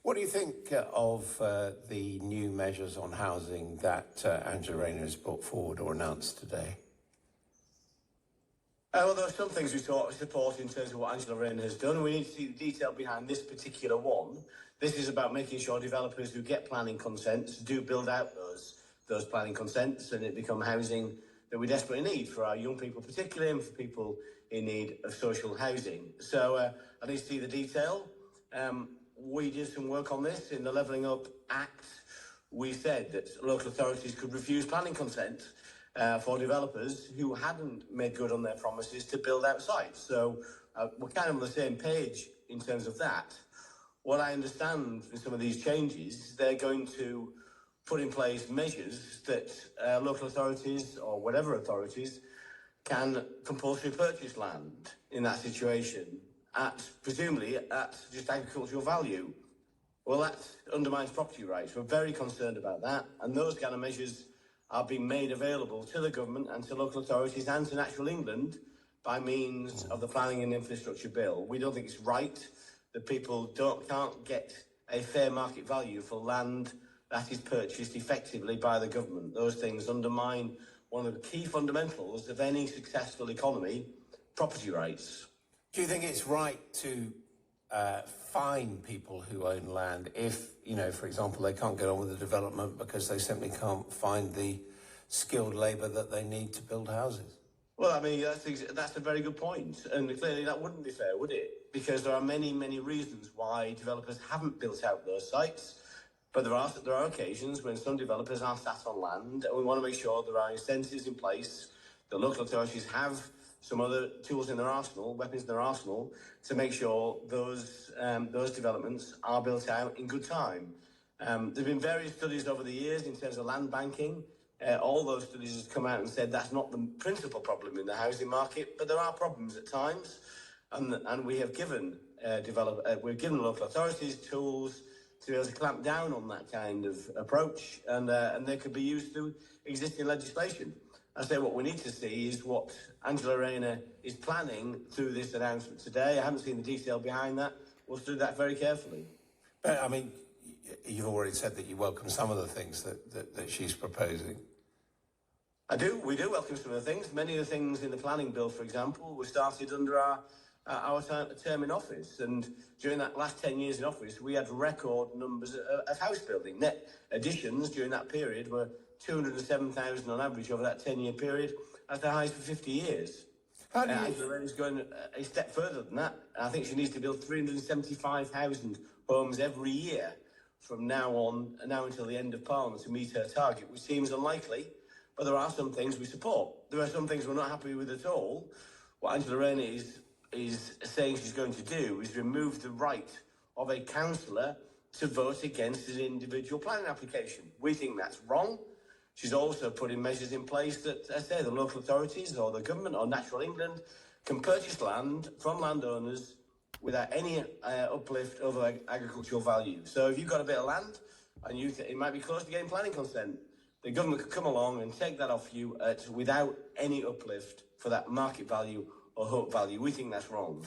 What do you think of the new measures on housing that Angela Rayner has brought forward or announced today? Well, there are some things we support in terms of what Angela Rayner has done. We need to see the detail behind this particular one. This is about making sure developers who get planning consents do build out those planning consents, and it become housing that we desperately need for our young people particularly, and for people in need of social housing. So I need to see the detail. We did some work on this in the Levelling Up Act. We said that local authorities could refuse planning consent for developers who hadn't made good on their promises to build out sites. So we're kind of on the same page in terms of that. What I understand from some of these changes is they're going to put in place measures that local authorities or whatever authorities can compulsory purchase land in that situation presumably at just agricultural value. Well, that undermines property rights. We're very concerned about that, and those kind of measures are being made available to the government and to local authorities and to Natural England by means of the Planning and Infrastructure Bill. We don't think it's right that people can't get a fair market value for land that is purchased effectively by the government. Those things undermine one of the key fundamentals of any successful economy, property rights. Do you think it's right to fine people who own land if, for example, they can't get on with the development because they simply can't find the skilled labour that they need to build houses? Well, I mean, that's a very good point. And clearly that wouldn't be fair, would it? Because there are many, many reasons why developers haven't built out those sites. But there are occasions when some developers are sat on land, and we want to make sure there are incentives in place. The local authorities have some other tools in their arsenal, weapons in their arsenal, to make sure those developments are built out in good time. There have been various studies over the years in terms of land banking. All those studies have come out and said that's not the principal problem in the housing market, but there are problems at times, and we have given local authorities tools to be able to clamp down on that kind of approach, and they could be used through existing legislation. I say what we need to see is what Angela Rayner is planning through this announcement today. I haven't seen the detail behind that. We'll do that very carefully. But, I mean, you've already said that you welcome some of the things that she's proposing. I do. We do welcome some of the things. Many of the things in the planning bill, for example, were started under our term in office. And during that last 10 years in office, we had record numbers of house building. Net additions during that period were 207,000 on average over that 10-year period, at the highest for 50 years. Angela Rayner's going a step further than that. I think she needs to build 375,000 homes every year from now until the end of Parliament to meet her target, which seems unlikely, but there are some things we support. There are some things we're not happy with at all. What Angela Rayner is saying she's going to do is remove the right of a councillor to vote against an individual planning application. We think that's wrong. She's also putting measures in place that, as I say, the local authorities or the government or Natural England can purchase land from landowners without any uplift over agricultural value. So if you've got a bit of land and you think it might be close to getting planning consent, the government could come along and take that off you without any uplift for that market value or hope value. We think that's wrong.